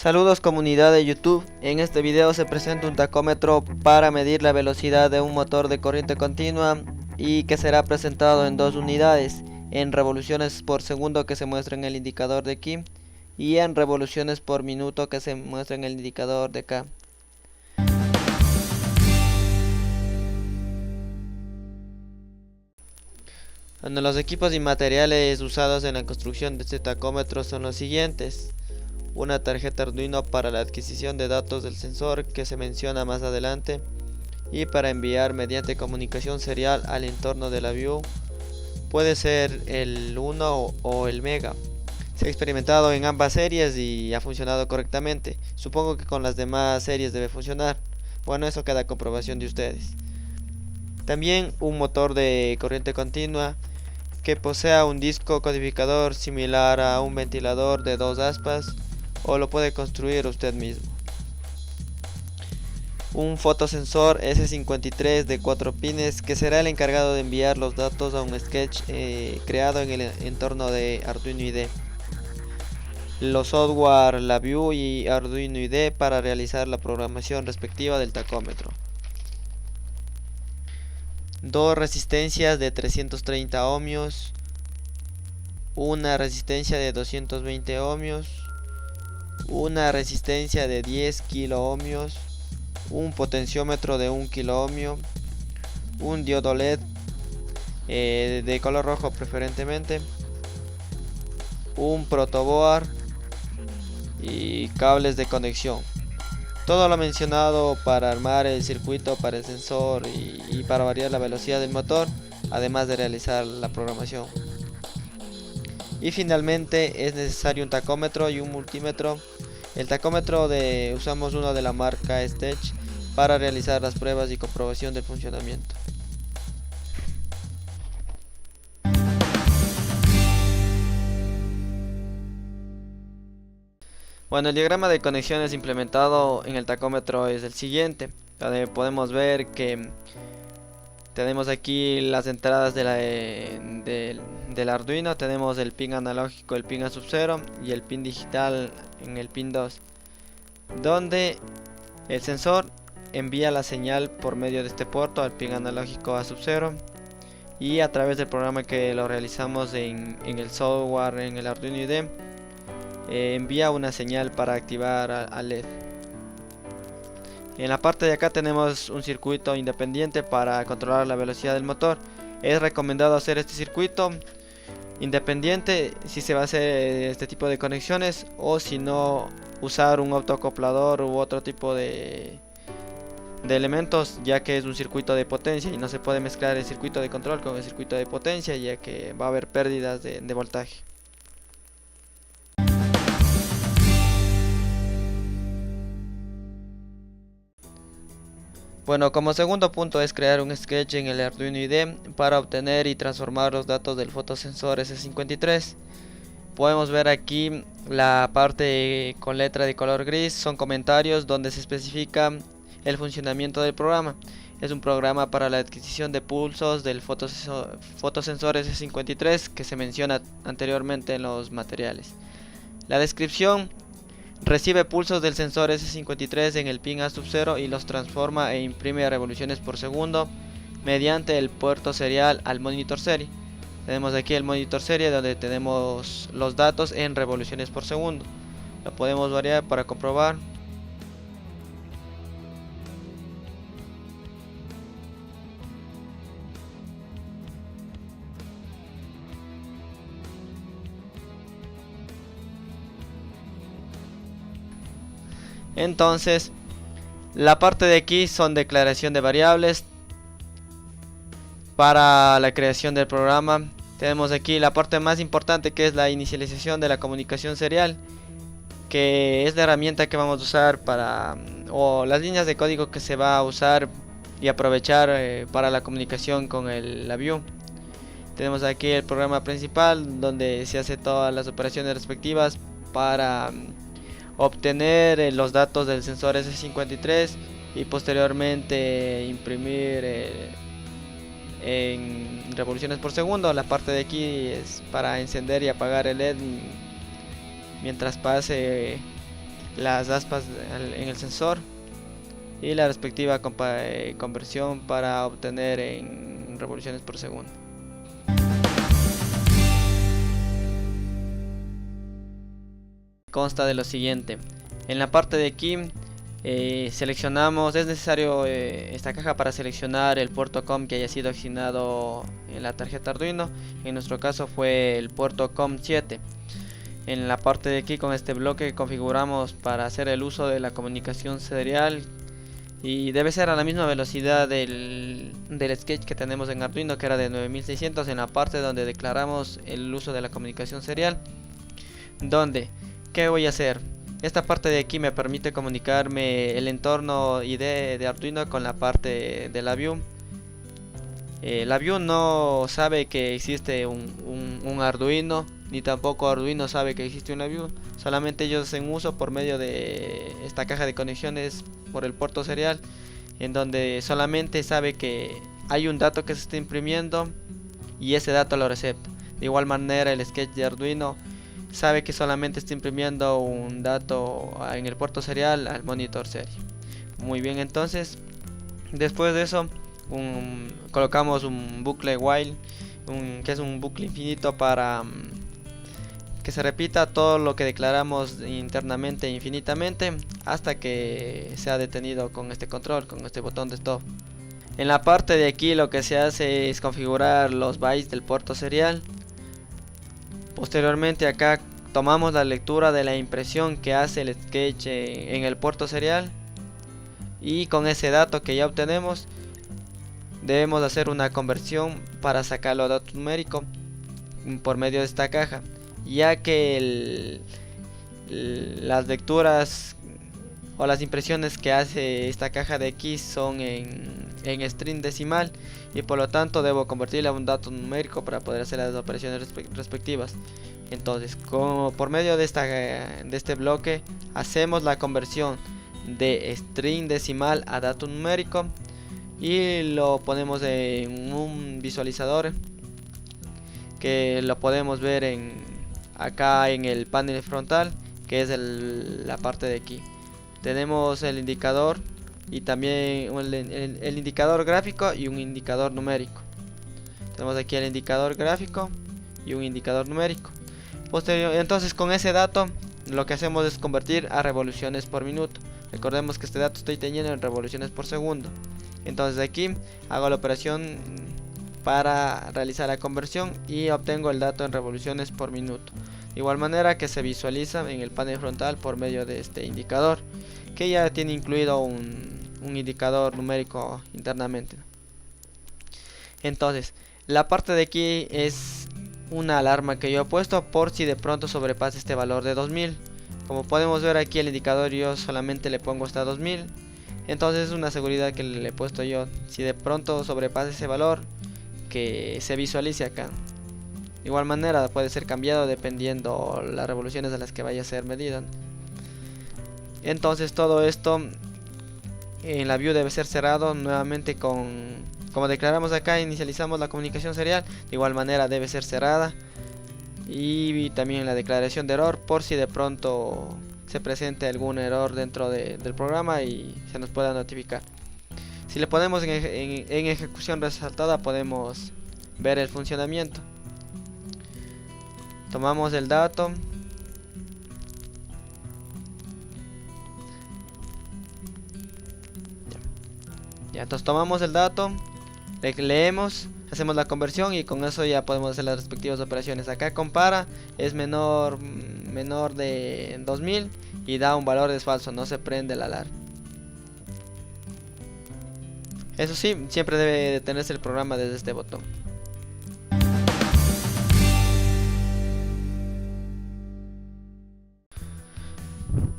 Saludos comunidad de YouTube, en este video se presenta un tacómetro para medir la velocidad de un motor de corriente continua y que será presentado en dos unidades, en revoluciones por segundo que se muestra en el indicador de aquí y en revoluciones por minuto que se muestra en el indicador de acá. Bueno, los equipos y materiales usados en la construcción de este tacómetro son los siguientes: una tarjeta Arduino para la adquisición de datos del sensor que se menciona más adelante y para enviar mediante comunicación serial al entorno de la view, puede ser el 1 o el Mega. Se ha experimentado en ambas series y ha funcionado correctamente. Supongo que con las demás series debe funcionar. Bueno, eso queda a comprobación de ustedes. También un motor de corriente continua que posea un disco codificador similar a un ventilador de 2 aspas, o lo puede construir usted mismo. Un fotosensor S53 de 4 pines que será el encargado de enviar los datos a un sketch creado en el entorno de Arduino IDE. Los software LabVIEW y Arduino IDE para realizar la programación respectiva del tacómetro. Dos resistencias de 330 ohmios, una resistencia de 220 ohmios, una resistencia de 10 kilo ohmios, un potenciómetro de 1 kilo ohmio, un diodo LED de color rojo preferentemente, un protoboard y cables de conexión. Todo lo mencionado para armar el circuito para el sensor y para variar la velocidad del motor, además de realizar la programación. Y finalmente es necesario un tacómetro y un multímetro. El tacómetro usamos uno de la marca Stech para realizar las pruebas y comprobación del funcionamiento. Bueno, el diagrama de conexiones implementado en el tacómetro es el siguiente, donde podemos ver que tenemos aquí las entradas del Arduino. Tenemos el pin analógico, el pin a sub 0 y el pin digital en el pin 2, donde el sensor envía la señal por medio de este puerto al pin analógico a sub 0 y a través del programa que lo realizamos en el software en el Arduino IDE envía una señal para activar al LED. En la parte de acá tenemos un circuito independiente para controlar la velocidad del motor. Es recomendado hacer este circuito independiente si se va a hacer este tipo de conexiones, o si no, usar un autoacoplador u otro tipo de elementos, ya que es un circuito de potencia y no se puede mezclar el circuito de control con el circuito de potencia, ya que va a haber pérdidas de voltaje. Bueno, como segundo punto es crear un sketch en el Arduino IDE para obtener y transformar los datos del fotosensor S53. Podemos ver aquí la parte con letra de color gris, son comentarios donde se especifica el funcionamiento del programa. Es un programa para la adquisición de pulsos del fotosensor S53 que se menciona anteriormente en los materiales. La descripción: recibe pulsos del sensor S53 en el pin A sub 0 y los transforma e imprime a revoluciones por segundo mediante el puerto serial al monitor serie. Tenemos aquí el monitor serie donde tenemos los datos en revoluciones por segundo. Lo podemos variar para comprobar. Entonces, la parte de aquí son declaración de variables para la creación del programa. Tenemos aquí la parte más importante, que es la inicialización de la comunicación serial, que es la herramienta que vamos a usar o las líneas de código que se va a usar y aprovechar para la comunicación con la view. Tenemos aquí el programa principal donde se hace todas las operaciones respectivas para obtener los datos del sensor S53 y posteriormente imprimir en revoluciones por segundo. La parte de aquí es para encender y apagar el LED mientras pase las aspas en el sensor y la respectiva conversión para obtener en revoluciones por segundo. Consta de lo siguiente: en la parte de aquí seleccionamos, es necesario esta caja para seleccionar el puerto COM que haya sido asignado en la tarjeta Arduino. En nuestro caso fue el puerto COM7. En la parte de aquí, con este bloque, configuramos para hacer el uso de la comunicación serial y debe ser a la misma velocidad del sketch que tenemos en Arduino, que era de 9600. En la parte donde declaramos el uso de la comunicación serial, donde, ¿qué voy a hacer? Esta parte de aquí me permite comunicarme el entorno ID de Arduino con la parte de la view. La view no sabe que existe un Arduino, ni tampoco Arduino sabe que existe una view. Solamente ellos hacen uso por medio de esta caja de conexiones por el puerto serial, en donde solamente sabe que hay un dato que se está imprimiendo y ese dato lo recepta. De igual manera, el sketch de Arduino sabe que solamente está imprimiendo un dato en el puerto serial al monitor serie. Muy bien, entonces después de eso colocamos un bucle while, que es un bucle infinito para que se repita todo lo que declaramos internamente infinitamente hasta que sea detenido con este control, con este botón de stop. En la parte de aquí lo que se hace es configurar los bytes del puerto serial. Posteriormente acá tomamos la lectura de la impresión que hace el sketch en el puerto serial, y con ese dato que ya obtenemos debemos hacer una conversión para sacarlo a dato numérico por medio de esta caja, ya que las lecturas o las impresiones que hace esta caja de aquí son en string decimal, y por lo tanto debo convertirla a un dato numérico para poder hacer las operaciones respectivas. Entonces, por medio de este bloque hacemos la conversión de string decimal a dato numérico y lo ponemos en un visualizador que lo podemos ver acá en el panel frontal, que es la parte de aquí. Tenemos el indicador y también el indicador gráfico y un indicador numérico. Tenemos aquí el indicador gráfico y un indicador numérico. Entonces, con ese dato lo que hacemos es convertir a revoluciones por minuto. Recordemos que este dato estoy teniendo en revoluciones por segundo. Entonces aquí hago la operación para realizar la conversión y obtengo el dato en revoluciones por minuto. De igual manera que se visualiza en el panel frontal por medio de este indicador, que ya tiene incluido un indicador numérico internamente. Entonces, la parte de aquí es una alarma que yo he puesto por si de pronto sobrepasa este valor de 2000. Como podemos ver aquí, el indicador yo solamente le pongo hasta 2000. Entonces es una seguridad que le he puesto yo. Si de pronto sobrepasa ese valor, que se visualice acá. De igual manera puede ser cambiado dependiendo las revoluciones a las que vaya a ser medida. Entonces todo esto en la view debe ser cerrado nuevamente como declaramos acá, inicializamos la comunicación serial. De igual manera debe ser cerrada, y también la declaración de error por si de pronto se presente algún error dentro del programa y se nos pueda notificar. Si le ponemos en ejecución resaltada, podemos ver el funcionamiento. Tomamos el dato, ya, entonces tomamos el dato, leemos, hacemos la conversión y con eso ya podemos hacer las respectivas operaciones. Acá compara, es menor de 2000 y da un valor desfalso, no se prende la alarma. Eso sí, siempre debe detenerse el programa desde este botón.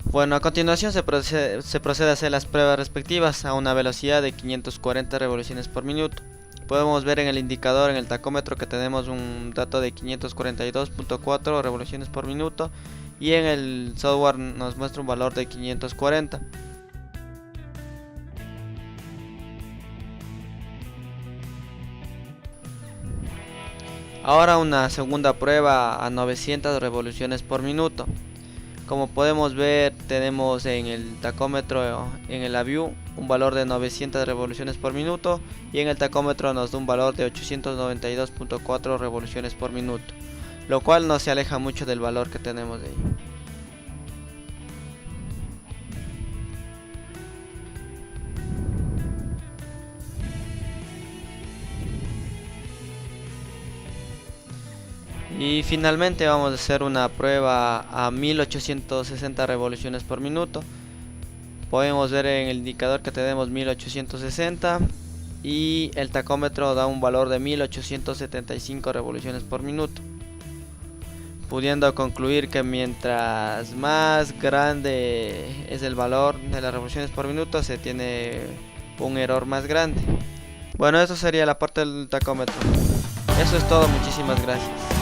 Bueno, a continuación se procede a hacer las pruebas respectivas a una velocidad de 540 revoluciones por minuto. Podemos ver en el indicador, en el tacómetro, que tenemos un dato de 542.4 revoluciones por minuto, y en el software nos muestra un valor de 540. Ahora una segunda prueba a 900 revoluciones por minuto. Como podemos ver, tenemos en el tacómetro, en el AVIEW, un valor de 900 revoluciones por minuto, y en el tacómetro nos da un valor de 892.4 revoluciones por minuto, lo cual no se aleja mucho del valor que tenemos de ahí. Y finalmente vamos a hacer una prueba a 1860 revoluciones por minuto. Podemos ver en el indicador que tenemos 1860 y el tacómetro da un valor de 1875 revoluciones por minuto, pudiendo concluir que mientras más grande es el valor de las revoluciones por minuto, se tiene un error más grande. Bueno, eso sería la parte del tacómetro. Eso es todo, muchísimas gracias.